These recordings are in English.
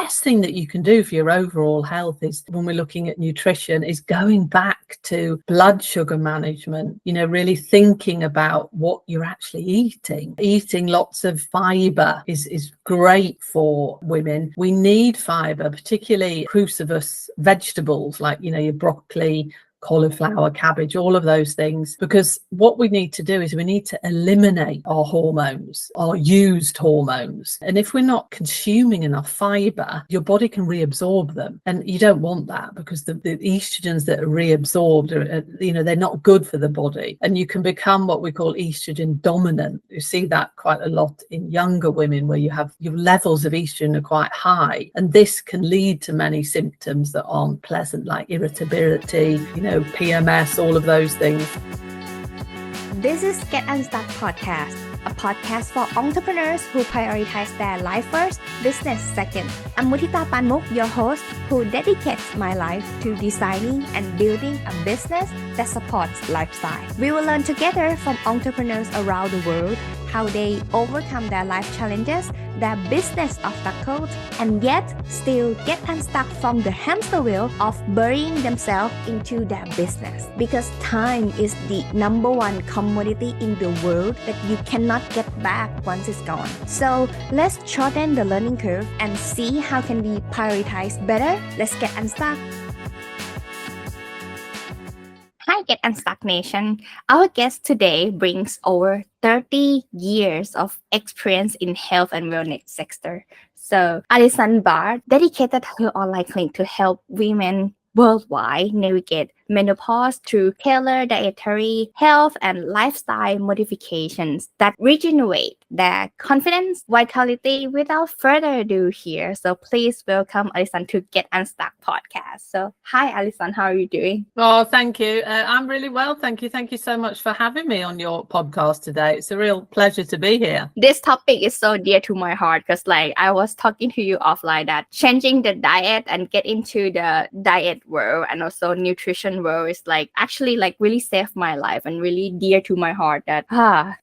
best thing that you can do for your overall health is, when we're looking at nutrition, is going back to blood sugar management, really thinking about what you're actually eating. Eating lots of fiber is great for women. We need fiber, particularly cruciferous vegetables like, your broccoli, cauliflower, cabbage, all of those things, because what we need to do is we need to eliminate our hormones, our used hormones. And if we're not consuming enough fiber, your body can reabsorb them, and you don't want that, because the estrogens that are reabsorbed are, they're not good for the body, and you can become what we call estrogen dominant. You see that quite a lot in younger women, where you have your levels of estrogen are quite high, and this can lead to many symptoms that aren't pleasant, like irritability, PMS, all of those things. This is Get Unstuck Podcast, a podcast for entrepreneurs who prioritize their life first, business second. I'm Mudita Panmuk, your host, who dedicates my life to designing and building a business that supports lifestyle. We will learn together from entrepreneurs around the world how they overcome their life challenges, their business obstacles, and yet still get unstuck from the hamster wheel of burying themselves into their business. Because time is the number one commodity in the world that you cannot get back once it's gone. So let's shorten the learning curve and see how can we prioritize better. Let's get unstuck. Hi, Get Unstuck Nation. Our guest today brings over 30 years of experience in health and wellness sector. So, Alison Bladh dedicated her online clinic to help women worldwide navigate menopause through tailored dietary, health, and lifestyle modifications that regenerate their confidence, vitality. Without further ado here, so please welcome Alison to Get Unstuck Podcast. So, hi Alison, how are you doing? Oh, thank you. I'm really well, thank you. Thank you so much for having me on your podcast today. It's a real pleasure to be here. This topic is so dear to my heart because, I was talking to you offline that changing the diet and get into the diet world and also nutrition world is actually really saved my life and really dear to my heart. That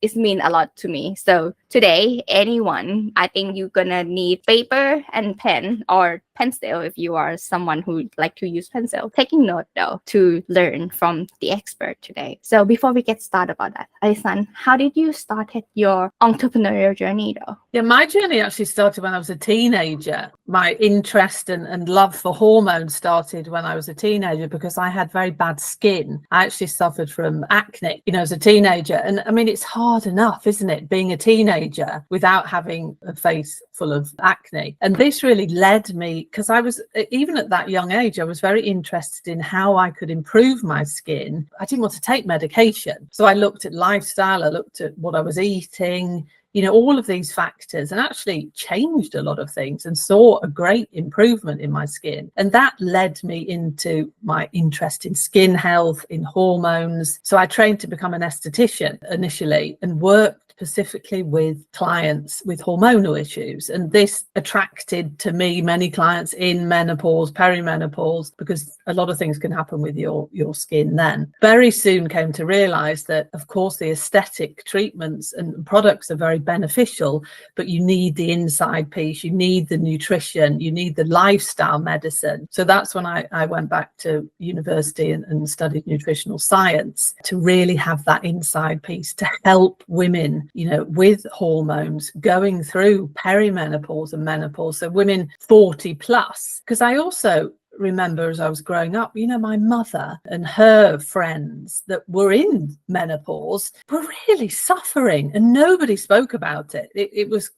it means a lot to me. So today, anyone, I think you're gonna need paper and pen or pencil if you are someone who like to use pencil. Taking note though to learn from the expert today. So before we get started about that, Alison, how did you start your entrepreneurial journey though? Yeah, my journey actually started when I was a teenager. My interest and love for hormones started when I was a teenager because I had very bad skin. I actually suffered from acne, as a teenager. And I mean, it's hard enough, isn't it, being a teenager without having a face full of acne. And this really led me, because I was, even at that young age, I was very interested in how I could improve my skin. I didn't want to take medication. So I looked at lifestyle, I looked at what I was eating, all of these factors, and actually changed a lot of things and saw a great improvement in my skin. And that led me into my interest in skin health, in hormones. So I trained to become an esthetician initially and worked specifically with clients with hormonal issues. And this attracted to me many clients in menopause, perimenopause, because a lot of things can happen with your skin then. Very soon came to realize that, of course, the aesthetic treatments and products are very beneficial, but you need the inside piece, you need the nutrition, you need the lifestyle medicine. So that's when I went back to university and studied nutritional science to really have that inside piece to help women with hormones going through perimenopause and menopause. So women 40 plus, because I also remember as I was growing up, my mother and her friends that were in menopause were really suffering and nobody spoke about it. It was,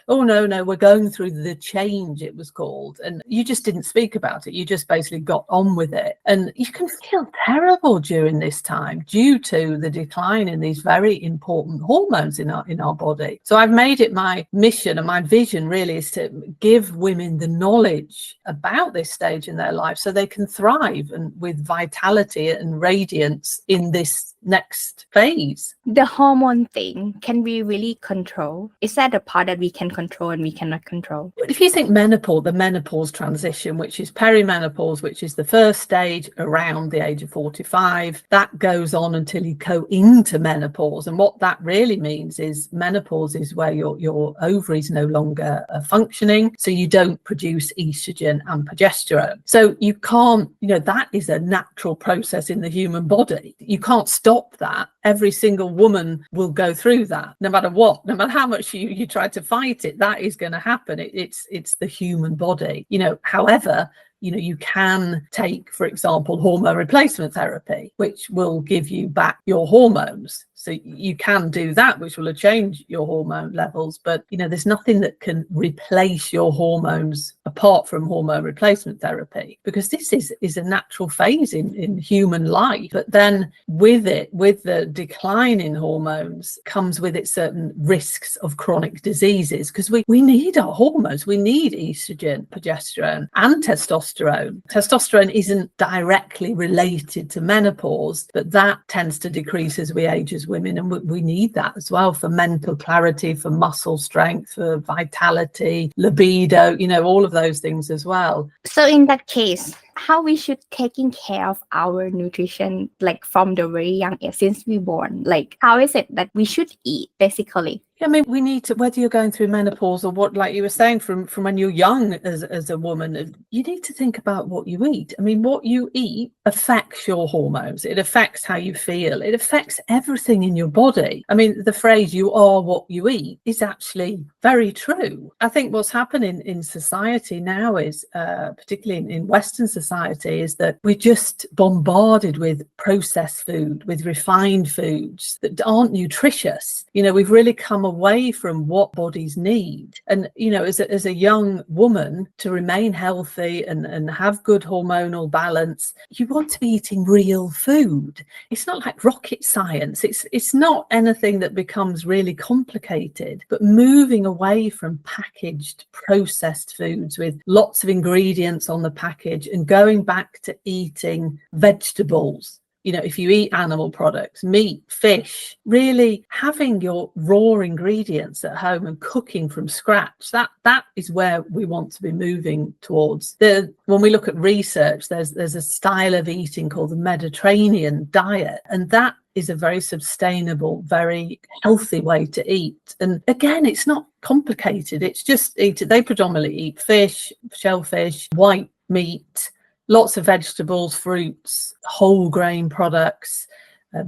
oh no, we're going through the change, it was called. And you just didn't speak about it. You just basically got on with it. And you can feel terrible during this time due to the decline in these very important hormones in our body. So I've made it my mission and my vision really is to give women the knowledge about this stage stage in their life so they can thrive and with vitality and radiance in this next phase. The hormone thing, can we really control? Is that the part that we can control and we cannot control? If you think menopause, the menopause transition, which is perimenopause, which is the first stage around the age of 45, that goes on until you go into menopause. And what that really means is menopause is where your ovaries no longer are functioning, so you don't produce estrogen and progesterone. So you can't, that is a natural process in the human body. You can't stop that. Every single woman will go through that, no matter what, no matter how much you try to fight it, that is going to happen. It's the human body. However, you can take, for example, hormone replacement therapy, which will give you back your hormones. So you can do that, which will change your hormone levels. But, there's nothing that can replace your hormones apart from hormone replacement therapy, because this is a natural phase in human life. But then with the decline in hormones comes with it certain risks of chronic diseases, because we need our hormones. We need estrogen, progesterone and testosterone. Testosterone isn't directly related to menopause, but that tends to decrease as we age as women, and we need that as well for mental clarity, for muscle strength, for vitality, libido, all of those things as well. So in that case, how we should taking care of our nutrition, like from the very young age, since we born, like how is it that we should eat basically? We need to, whether you're going through menopause or what, like you were saying, from when you're young as a woman, you need to think about what you eat. What you eat affects your hormones. It affects how you feel. It affects everything in your body. The phrase "you are what you eat" is actually very true. I think what's happening in society now is, particularly in Western society, is that we're just bombarded with processed food, with refined foods that aren't nutritious. We've really come away from what bodies need. And, as a young woman, to remain healthy and have good hormonal balance, you want to be eating real food. It's not like rocket science. It's not anything that becomes really complicated, but moving away from packaged processed foods with lots of ingredients on the package and going back to eating vegetables. If you eat animal products, meat, fish, really having your raw ingredients at home and cooking from scratch, that is where we want to be moving towards. When we look at research, there's a style of eating called the Mediterranean diet, and that is a very sustainable, very healthy way to eat. And again, it's not complicated. It's just they predominantly eat fish, shellfish, white meat, lots of vegetables, fruits, whole grain products,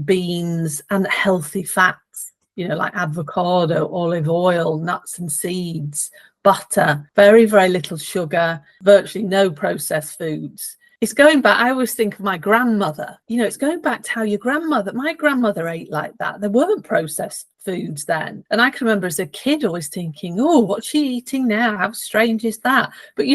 beans, and healthy fats, like avocado, olive oil, nuts and seeds, butter, very, very little sugar, virtually no processed foods. It's going back, I always think of my grandmother, it's going back to how my grandmother ate like that. There weren't processed foods then. And I can remember as a kid always thinking, oh, what's she eating now? How strange is that? But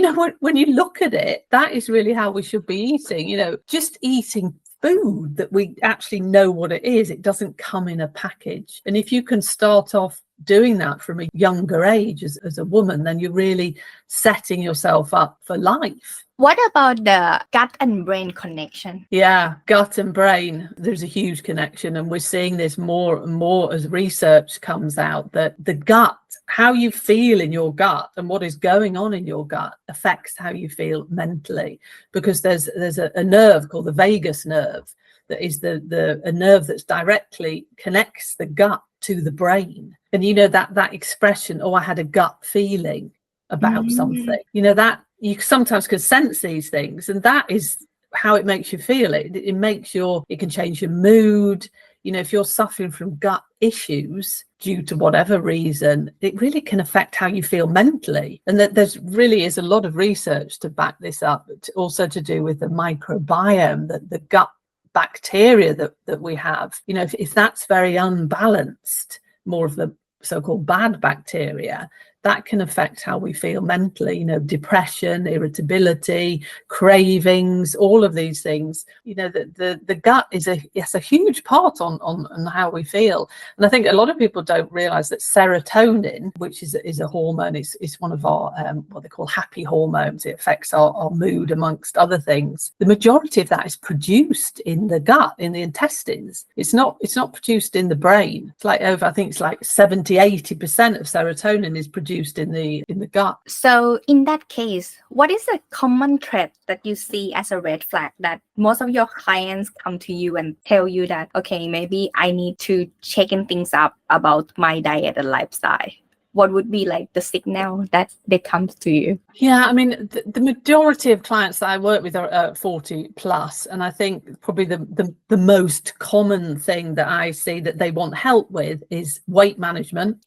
when you look at it, that is really how we should be eating, just eating food that we actually know what it is. It doesn't come in a package. And if you can start off doing that from a younger age as a woman, then you're really setting yourself up for life. What about the gut and brain connection? Yeah, gut and brain, there's a huge connection. And we're seeing this more and more as research comes out, that the gut, how you feel in your gut and what is going on in your gut affects how you feel mentally. Because there's a nerve called the vagus nerve that is a nerve that's directly connects the gut to the brain. And that expression, oh, I had a gut feeling about something, that you sometimes can sense these things, and that is how it makes you feel. It makes it can change your mood. If you're suffering from gut issues due to whatever reason, it really can affect how you feel mentally. And that there's really is a lot of research to back this up, also to do with the microbiome, the gut bacteria that we have. If that's very unbalanced, more of the so-called bad bacteria, that can affect how we feel mentally, depression, irritability, cravings, all of these things. The gut is a huge part on how we feel. And I think a lot of people don't realize that serotonin, which is a hormone, is one of our what they call happy hormones. It affects our mood, amongst other things. The majority of that is produced in the gut, in the intestines. It's not produced in the brain. It's like I think it's like 70-80% of serotonin is produced in the gut. So in that case, what is a common trait that you see as a red flag that most of your clients come to you and tell you that, okay, maybe I need to checking things up about my diet and lifestyle? What would be like the signal that they come to you? Yeah, I mean, the majority of clients that I work with are 40 plus. And I think probably the most common thing that I see that they want help with is weight management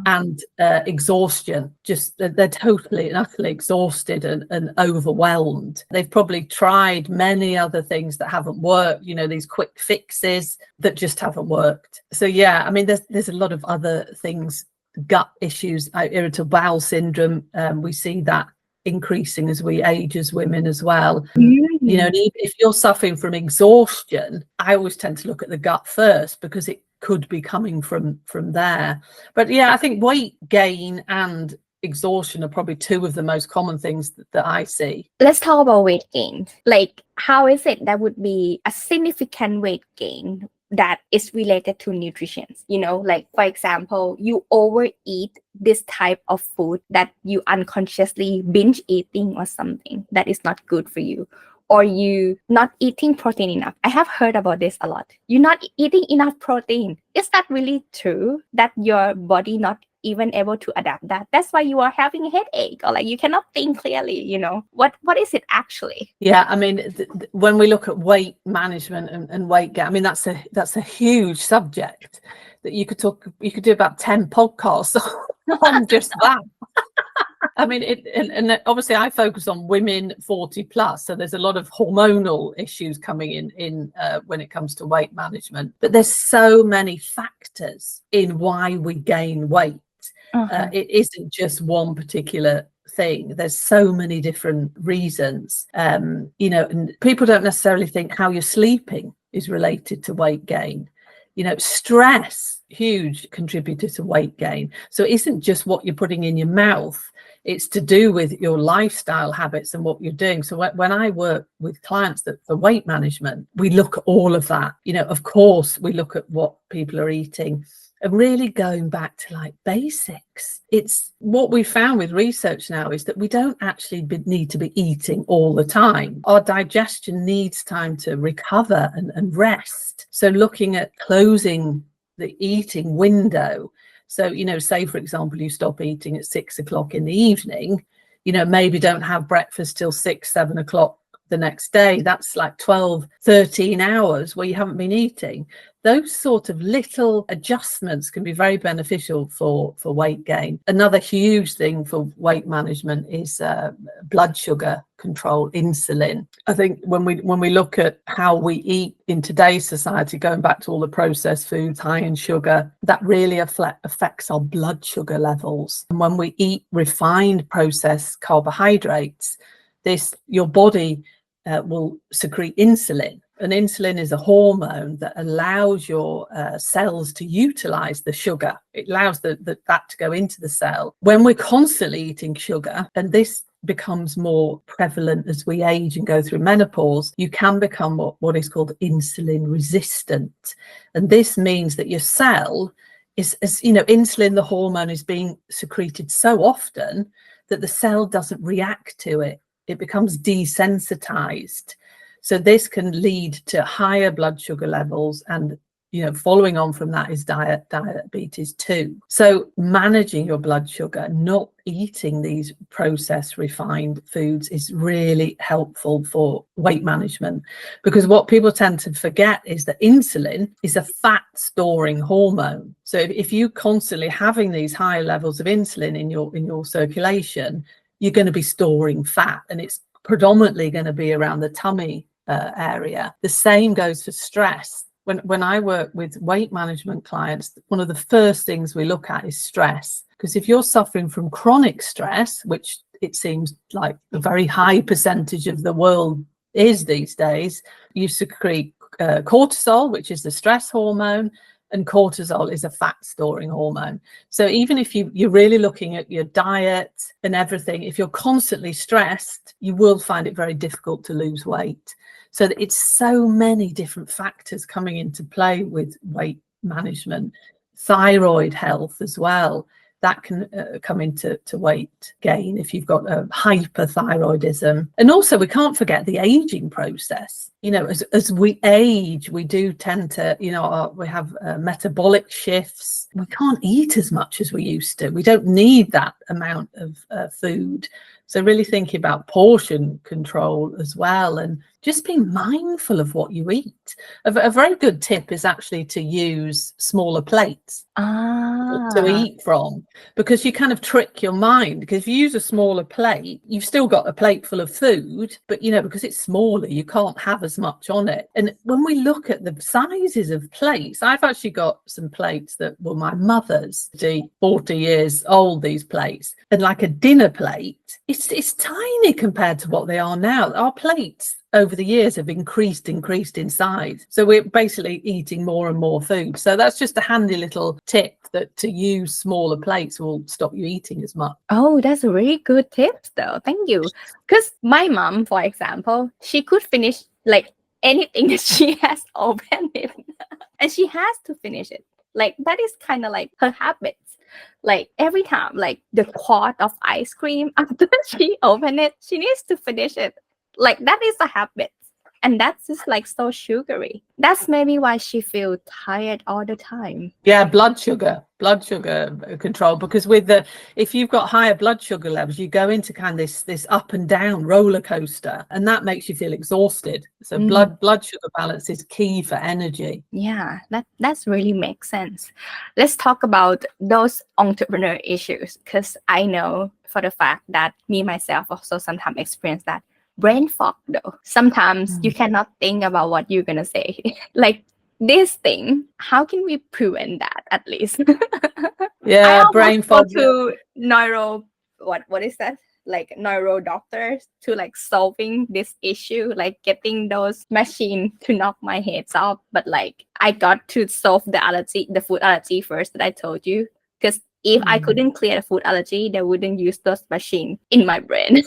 and exhaustion. Just they're totally and utterly exhausted and overwhelmed. They've probably tried many other things that haven't worked, these quick fixes that just haven't worked. So, yeah, I mean, there's a lot of other things. Gut issues, irritable bowel syndrome, we see that increasing as we age as women as well. If you're suffering from exhaustion, I always tend to look at the gut first because it could be coming from there. But yeah, I think weight gain and exhaustion are probably two of the most common things that I see. Let's talk about weight gain. Like, how is it that would be a significant weight gain that is related to nutrition? Like, for example, you overeat this type of food that you unconsciously binge eating or something that is not good for you, or you not eating protein enough. I have heard about this a lot. You're not eating enough protein. Is that really true that your body not even able to adapt that? That's why you are having a headache, or like you cannot think clearly. What is it actually? Yeah, I mean, when we look at weight management and weight gain, I mean, that's a huge subject that you could do about 10 podcasts on just that. I mean, and obviously I focus on women 40 plus, so there's a lot of hormonal issues coming in when it comes to weight management. But there's so many factors in why we gain weight. It isn't just one particular thing. There's so many different reasons, and people don't necessarily think how you're sleeping is related to weight gain. Stress, huge contributor to weight gain. So it isn't just what you're putting in your mouth. It's to do with your lifestyle habits and what you're doing. So when I work with clients for weight management, we look at all of that. Of course, we look at what people are eating and really going back to like basics. It's what we found with research now is that we don't actually need to be eating all the time. Our digestion needs time to recover and rest. So looking at closing the eating window. So, say, for example, you stop eating at 6 o'clock in the evening, maybe don't have breakfast till 6, 7 o'clock the next day. That's like 12, 13 hours where you haven't been eating. Those sort of little adjustments can be very beneficial for weight gain. Another huge thing for weight management is blood sugar control, insulin. I think when we look at how we eat in today's society, going back to all the processed foods high in sugar, that really affects our blood sugar levels. And when we eat refined processed carbohydrates, your body will secrete insulin. And insulin is a hormone that allows your cells to utilize the sugar. It allows that to go into the cell. When we're constantly eating sugar, and this becomes more prevalent as we age and go through menopause, you can become what is called insulin resistant. And this means that your cell is, insulin, the hormone, is being secreted so often that the cell doesn't react to it. It becomes desensitized. So this can lead to higher blood sugar levels, and following on from that is diabetes too. So managing your blood sugar, not eating these processed refined foods, is really helpful for weight management, because what people tend to forget is that insulin is a fat storing hormone. So if you constantly having these high levels of insulin in your circulation, you're going to be storing fat, and it's predominantly going to be around the tummy area. The same goes for stress. when I work with weight management clients, one of the first things we look at is stress. Because if you're suffering from chronic stress, which it seems like a very high percentage of the world is these days, you secrete cortisol, which is the stress hormone, and cortisol is a fat storing hormone. So even if you're really looking at your diet and everything, if you're constantly stressed, you will find it very difficult to lose weight. So that it's so many different factors coming into play with weight management, thyroid health as well. That can come into weight gain if you've got a hyperthyroidism. And also we can't forget the aging process. You know, as we age, we do tend to, you know, we have metabolic shifts. We can't eat as much as we used to. We don't need that amount of food. So really thinking about portion control as well, and just being mindful of what you eat. A very good tip is actually to use smaller plates to eat from, because you kind of trick your mind. Because if you use a smaller plate, you've still got a plate full of food, but you know, because it's smaller, you can't have as much on it. And when we look at the sizes of plates, I've actually got some plates that were my mother's, 40 years old, these plates, and like a dinner plate, it's tiny compared to what they are now. Our plates over the years have increased in size. So we're basically eating more and more food. So that's just a handy little tip, that to use smaller plates will stop you eating as much. Oh, that's a really good tip though. Thank you. Because my mom, for example, she could finish like anything that she has opened it. And she has to finish it. Like that is kind of like her habits. Like every time, like the quart of ice cream, after she opened it, she needs to finish it. Like that is a habit, and that's just like so sugary. That's maybe why she feels tired all the time. Yeah, blood sugar control, because if you've got higher blood sugar levels, you go into kind of this up and down roller coaster, and that makes you feel exhausted. So blood sugar balance is key for energy. Yeah, that's really makes sense. Let's talk about those entrepreneur issues, because I know for the fact that me myself also sometimes experience that. Brain fog though. Sometimes you cannot think about what you're gonna say. Like this thing, how can we prevent that at least? Yeah, brain fog. To what is that? Like neuro doctors to like solving this issue, like getting those machines to knock my heads off. But like I got to solve the food allergy first that I told you. Because if I couldn't clear the food allergy, they wouldn't use those machines in my brain.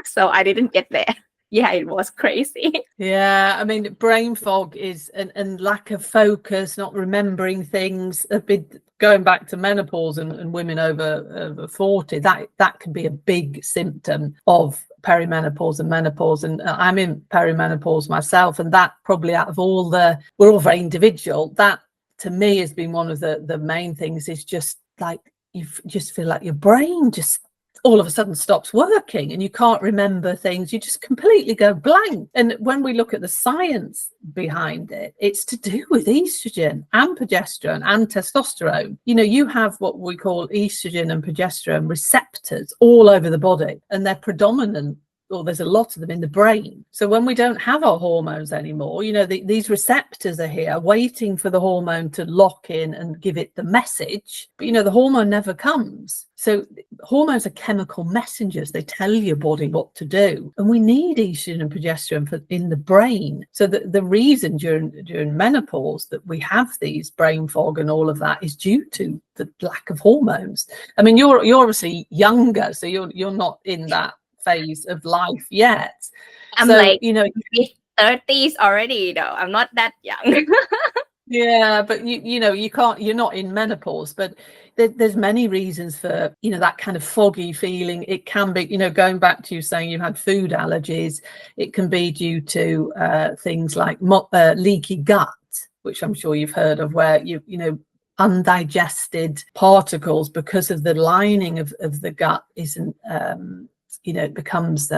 So I didn't get there. Yeah, it was crazy. Yeah, I mean, brain fog is and lack of focus, not remembering things. A bit going back to menopause and women over 40, that can be a big symptom of perimenopause and menopause. And I'm in perimenopause myself, and that probably out of all we're all very individual. That to me has been one of the main things, is just like you just feel like your brain just all of a sudden stops working and you can't remember things. You just completely go blank. And when we look at the science behind it, it's to do with estrogen and progesterone and testosterone. You know, you have what we call estrogen and progesterone receptors all over the body, and they're predominant, or there's a lot of them in the brain. So when we don't have our hormones anymore, you know, these receptors are here waiting for the hormone to lock in and give it the message. But, you know, the hormone never comes. So hormones are chemical messengers. They tell your body what to do. And we need estrogen and progesterone in the brain. So the reason during menopause that we have these brain fog and all of that is due to the lack of hormones. I mean, you're obviously younger, so you're not in that phase of life yet. I'm so, like, you know, 30s already though. I'm not that young. Yeah, but you're not in menopause, but there's many reasons for, you know, that kind of foggy feeling. It can be, you know, going back to you saying you had food allergies, it can be due to things like leaky gut, which I'm sure you've heard of, where you know, undigested particles because of the lining of the gut isn't, you know, it becomes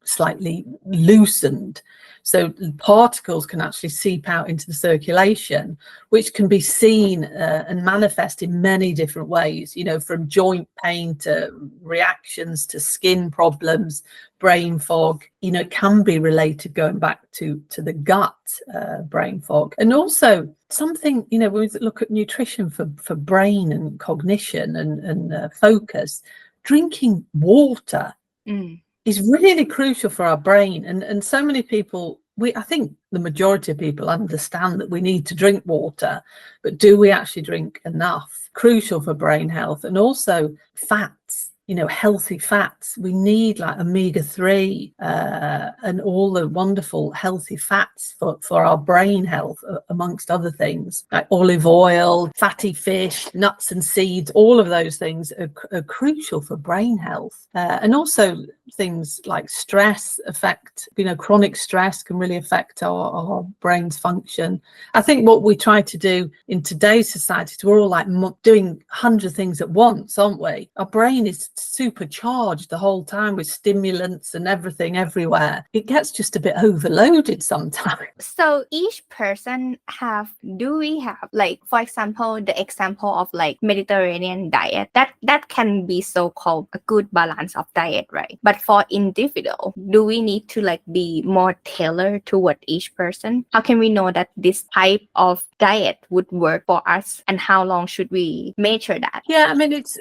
slightly loosened. So particles can actually seep out into the circulation, which can be seen and manifest in many different ways, from joint pain to reactions to skin problems, brain fog, can be related going back to the gut brain fog. And also something, when we look at nutrition for brain and cognition and focus, drinking water is really crucial for our brain. And so many people, I think the majority of people understand that we need to drink water, but do we actually drink enough? Crucial for brain health. And also fats, healthy fats. We need like omega-3 and all the wonderful healthy fats for our brain health, amongst other things, like olive oil, fatty fish, nuts and seeds. All of those things are crucial for brain health. And also things like stress affect, chronic stress can really affect our brain's function. I think what we try to do in today's society is we're all like doing 100 things at once, aren't we? Our brain is supercharged the whole time with stimulants and everything everywhere. It gets just a bit overloaded sometimes. So each person do we have, like, for example, the example of like Mediterranean diet, that can be so-called a good balance of diet, right? But for individual, do we need to like be more tailored toward each person? How can we know that this type of diet would work for us, and how long should we measure that? Yeah, I mean, it's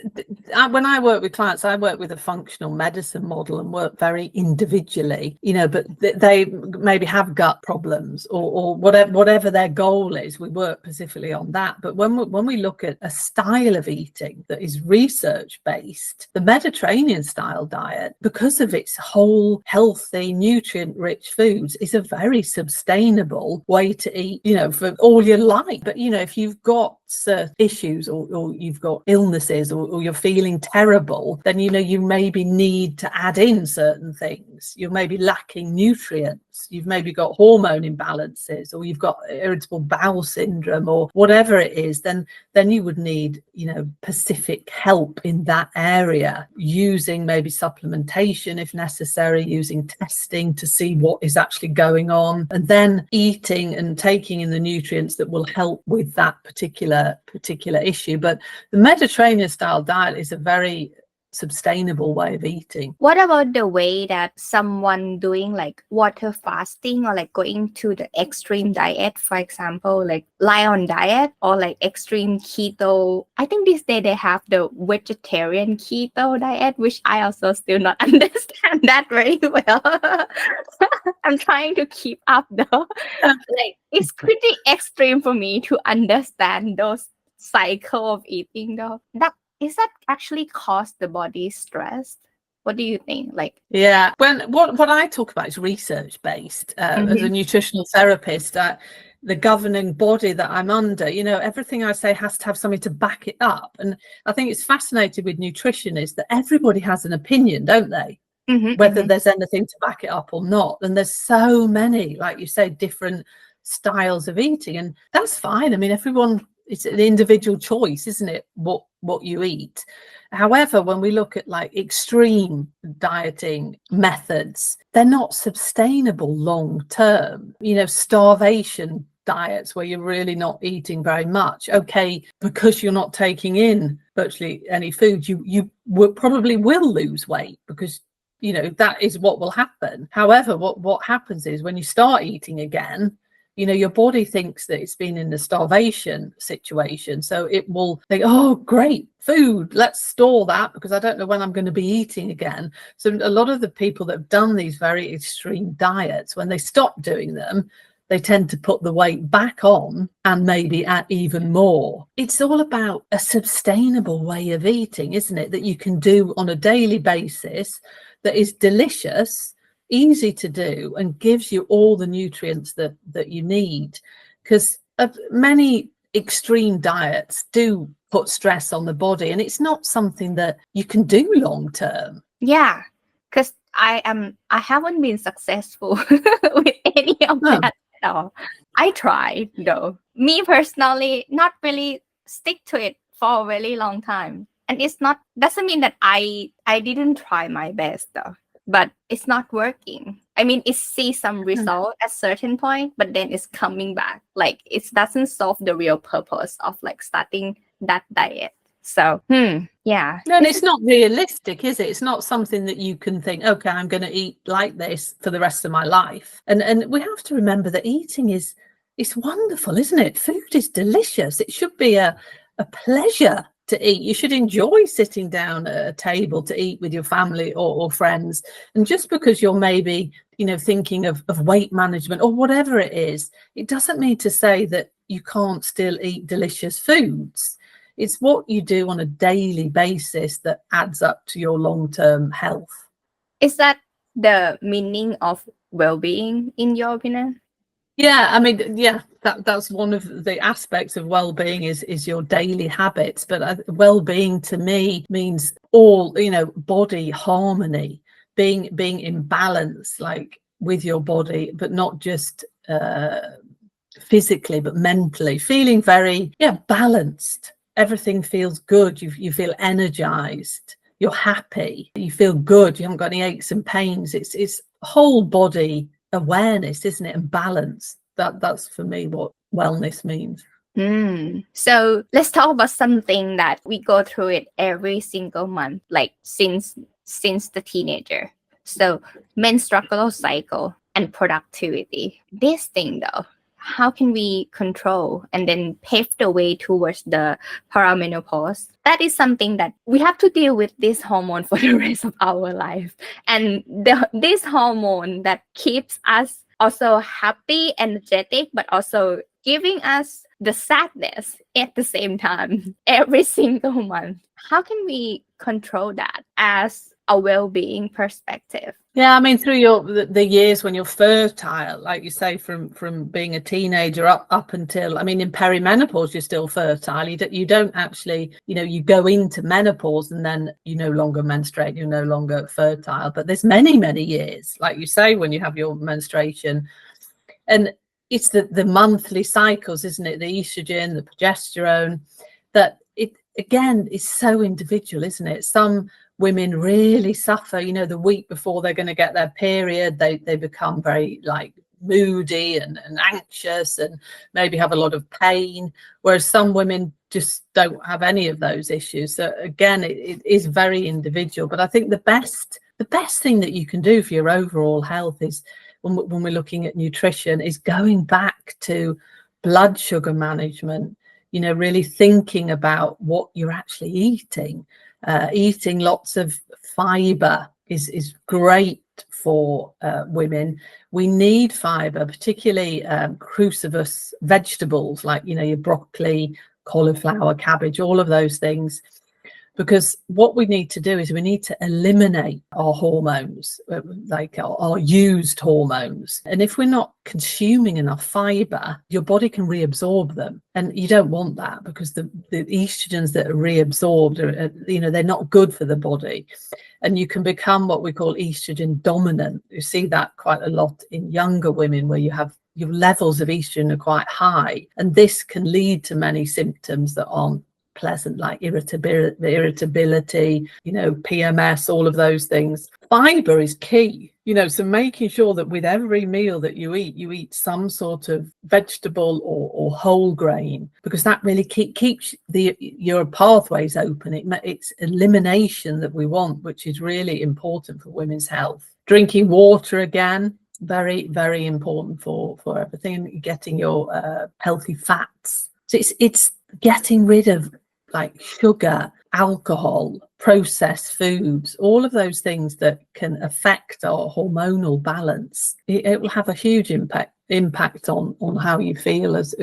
when I work with clients, I work with a functional medicine model and work very individually, but they maybe have gut problems or whatever their goal is. We work specifically on that. But when we look at a style of eating that is research based, the Mediterranean style diet, because of its whole healthy, nutrient rich foods, is a very sustainable way to eat, for all your life. But if you've got certain issues or you've got illnesses or you're feeling terrible, then you maybe need to add in certain things. You're maybe lacking nutrients, you've maybe got hormone imbalances, or you've got irritable bowel syndrome, or whatever it is, then you would need specific help in that area, using maybe supplementation if necessary, using testing to see what is actually going on, and then eating and taking in the nutrients that will help with that particular issue. But the Mediterranean style diet is a very sustainable way of eating. What about the way that someone doing like water fasting or like going to the extreme diet, for example, like lion diet or like extreme keto? I think these days they have the vegetarian keto diet, which I also still not understand that very well. I'm trying to keep up though. Like, it's pretty extreme for me to understand those cycle of eating though. Is that actually cause the body stress? What do you think? Like, yeah, what I talk about is research based. As a nutritional therapist, the governing body that I'm under, everything I say has to have something to back it up. And I think it's fascinating with nutrition is that everybody has an opinion, don't they? Whether there's anything to back it up or not. And there's so many, like you say, different styles of eating, and that's fine. I mean, it's an individual choice, isn't it, what you eat? However, when we look at like extreme dieting methods, they're not sustainable long term. Starvation diets where you're really not eating very much, okay, because you're not taking in virtually any food, you probably will lose weight, because that is what will happen. However, what happens is when you start eating again, your body thinks that it's been in a starvation situation. So it will think, oh, great food, let's store that because I don't know when I'm going to be eating again. So a lot of the people that have done these very extreme diets, when they stop doing them, they tend to put the weight back on and maybe add even more. It's all about a sustainable way of eating, isn't it? That you can do on a daily basis, that is delicious, easy to do, and gives you all the nutrients that you need. Because many extreme diets do put stress on the body, and it's not something that you can do long term. Yeah, because I haven't been successful with any of that at all. I tried though. Me personally, not really stick to it for a very long time. And it's not doesn't mean that I didn't try my best though. but it's not working. I mean, it sees some result at certain point, but then it's coming back. Like it doesn't solve the real purpose of like starting that diet. So, yeah. No, and it's not realistic, is it? It's not something that you can think, okay, I'm going to eat like this for the rest of my life. And we have to remember that eating it's wonderful, isn't it? Food is delicious. It should be a pleasure to eat. You should enjoy sitting down at a table to eat with your family or friends. And just because you're maybe, thinking of weight management or whatever it is, it doesn't mean to say that you can't still eat delicious foods. It's what you do on a daily basis that adds up to your long-term health. Is that the meaning of well-being, in your opinion? Yeah, I mean, yeah, that's one of the aspects of well-being is your daily habits. But well-being to me means all, body harmony, being in balance, like with your body, but not just physically, but mentally, feeling very, balanced. Everything feels good. You feel energized. You're happy. You feel good. You haven't got any aches and pains. It's whole body awareness, isn't it? And balance. That's for me what wellness means. So let's talk about something that we go through it every single month, like since the teenager. So menstrual cycle and productivity. This thing though, how can we control and then pave the way towards the paramenopause? That is something that we have to deal with this hormone for the rest of our life. And this hormone that keeps us also happy, energetic, but also giving us the sadness at the same time every single month. How can we control that as a well-being perspective? Yeah, I mean, through the years when you're fertile, like you say, from being a teenager up until, I mean, in perimenopause, you're still fertile. You don't actually, you go into menopause and then you no longer menstruate, you're no longer fertile. But there's many, many years, like you say, when you have your menstruation. And it's the monthly cycles, isn't it? The estrogen, the progesterone, that it, again, is so individual, isn't it? Some women really suffer, the week before they're going to get their period, they become very like moody and anxious and maybe have a lot of pain, whereas some women just don't have any of those issues. So again, it is very individual. But I think the best thing that you can do for your overall health is, when we're looking at nutrition, is going back to blood sugar management, really thinking about what you're actually eating. Eating lots of fiber is great for women. We need fiber, particularly cruciferous vegetables like, your broccoli, cauliflower, cabbage, all of those things. Because what we need to do is we need to eliminate our hormones, like our used hormones. And if we're not consuming enough fiber, your body can reabsorb them. And you don't want that, because the estrogens that are reabsorbed are, they're not good for the body. And you can become what we call estrogen dominant. You see that quite a lot in younger women, where you have your levels of estrogen are quite high. And this can lead to many symptoms that aren't pleasant, like irritability, PMS, all of those things. Fiber is key, so making sure that with every meal that you eat some sort of vegetable or whole grain, because that really keeps your pathways open. It's elimination that we want, which is really important for women's health. Drinking water, again, very, very important for everything, and getting your healthy fats. So it's getting rid of like sugar, alcohol, processed foods, all of those things that can affect our hormonal balance. It will have a huge impact on how you feel as,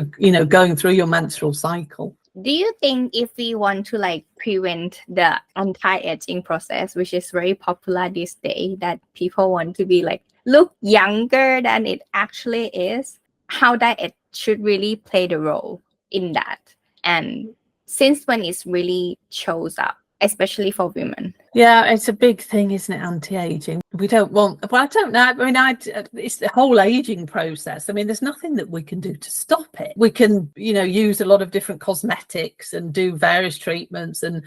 going through your menstrual cycle. Do you think if we want to like prevent the anti-aging process, which is very popular these days, that people want to be like look younger than it actually is, how diet should really play the role in that? And since when it really shows up, especially for women? Yeah, it's a big thing, isn't it? Anti-aging. We don't want, well, I don't know. I mean, it's the whole aging process. I mean, there's nothing that we can do to stop it. We can, use a lot of different cosmetics and do various treatments and,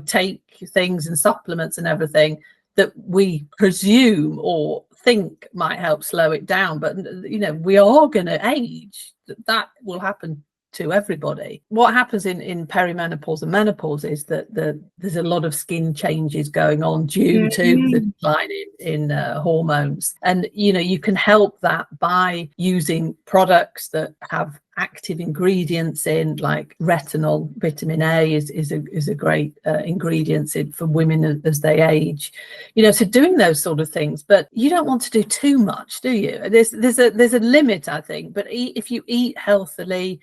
take things and supplements and everything that we presume or think might help slow it down. But, you know, we are going to age. That will happen to everybody. What happens in perimenopause and menopause is that there's a lot of skin changes going on due to the decline in hormones. And, you know, you can help that by using products that have active ingredients in, like retinol. Vitamin A is a great ingredient for women as they age, you know, so doing those sort of things. But you don't want to do too much, do you? There's a limit, I think. But if you eat healthily,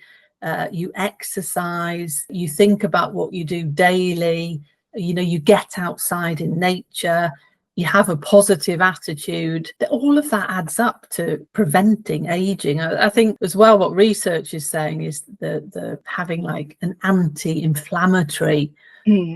you exercise, you think about what you do daily, you know, you get outside in nature, you have a positive attitude, all of that adds up to preventing aging. I think as well what research is saying is the having like an anti-inflammatory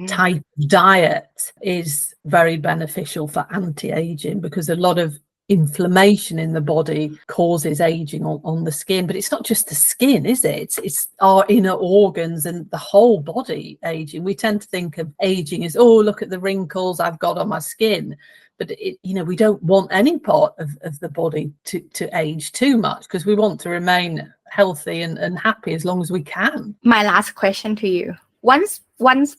type of diet is very beneficial for anti-aging, because a lot of inflammation in the body causes aging on the skin. But it's not just the skin, is it? It's our inner organs and the whole body aging. We tend to think of aging as, oh, look at the wrinkles I've got on my skin. But you know, we don't want any part of the body to age too much, because we want to remain healthy and happy as long as we can. My last question to you. Once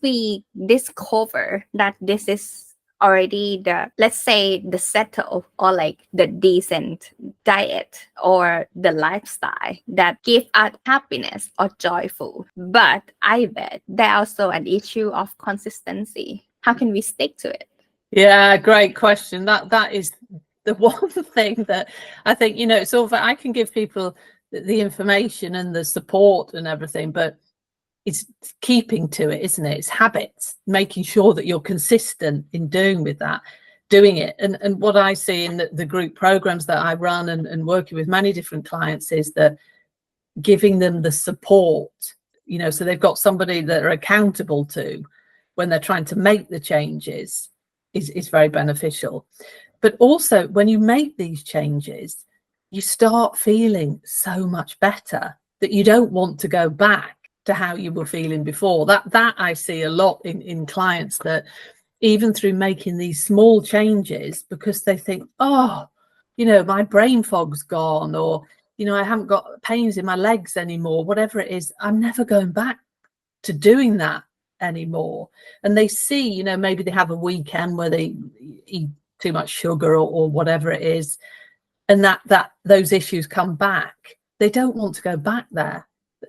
we discover that this is already the, let's say, the settle or like the decent diet or the lifestyle that give us happiness or joyful, but I bet there's also an issue of consistency. How can we stick to it? Yeah, great question. That is the one thing that I think, you know, it's all I can give people the information and the support and everything, but it's keeping to it, isn't it? It's habits, making sure that you're consistent in doing it. And what I see in the group programs that I run and working with many different clients is that giving them the support, you know, so they've got somebody that are accountable to when they're trying to make the changes is very beneficial. But also when you make these changes, you start feeling so much better that you don't want to go back to how you were feeling before. That I see a lot in clients, that even through making these small changes, because they think, oh, you know, my brain fog's gone, or, you know, I haven't got pains in my legs anymore, whatever it is, I'm never going back to doing that anymore. And they see, you know, maybe they have a weekend where they eat too much sugar or whatever it is, and that those issues come back. They don't want to go back there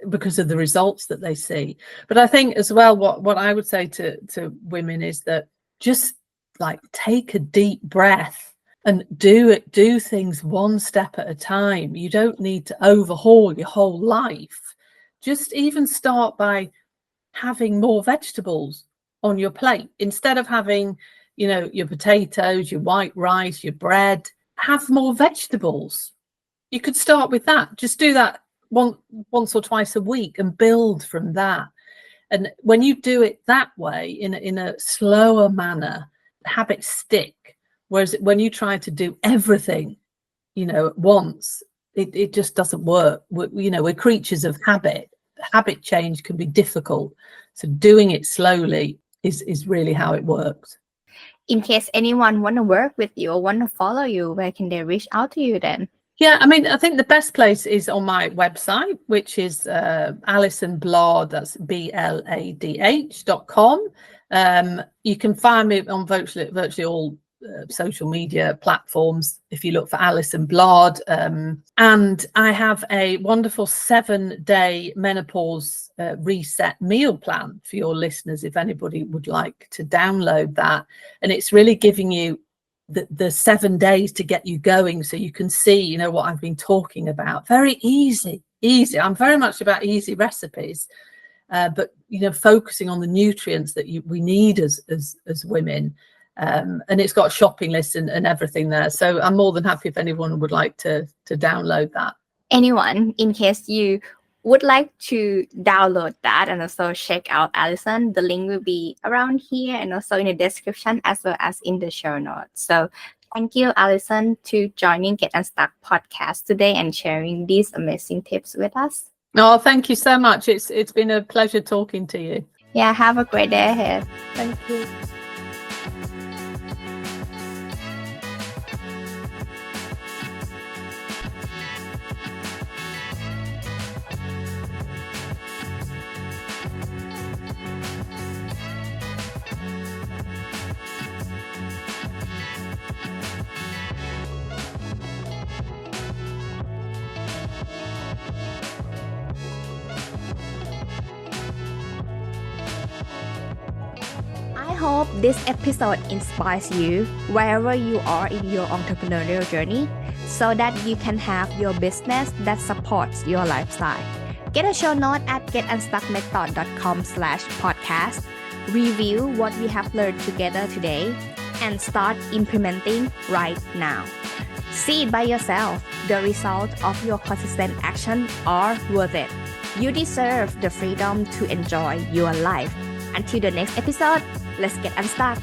because of the results that they see. But I think as well, what I would say to women is that just like take a deep breath and do things one step at a time. You don't need to overhaul your whole life. Just even start by having more vegetables on your plate. Instead of having, you know, your potatoes, your white rice, your bread, have more vegetables. You could start with that. Just do that once or twice a week and build from that. And when you do it that way, in a slower manner, habits stick. Whereas when you try to do everything, you know, at once, it just doesn't work. We're creatures of habit. Habit change can be difficult. So doing it slowly is really how it works. In case anyone want to work with you or want to follow you, where can they reach out to you then? Yeah, I mean, I think the best place is on my website, which is Alison Bladh, that's BLADH.com. You can find me on virtually all social media platforms if you look for Alison Bladh. And I have a wonderful 7-day menopause reset meal plan for your listeners, if anybody would like to download that. And it's really giving you the 7 days to get you going, so you can see, you know, what I've been talking about. Very easy. I'm very much about easy recipes, but, you know, focusing on the nutrients that we need as women. And it's got a shopping list and everything there. So I'm more than happy if anyone would like to download that. Anyone, in case you would like to download that and also check out Alison, the link will be around here and also in the description as well as in the show notes. So thank you, Alison, to joining Get Unstuck podcast today and sharing these amazing tips with us. Oh, thank you so much. It's been a pleasure talking to you. Yeah, have a great day ahead. Thank you. hope this episode inspires you wherever you are in your entrepreneurial journey so that you can have your business that supports your lifestyle. Get a show note at getunstuckmethod.com/podcast. Review what we have learned together today and start implementing right now. See it by yourself. The result of your consistent action are worth it. You deserve the freedom to enjoy your life. Until the next episode, let's get unstuck.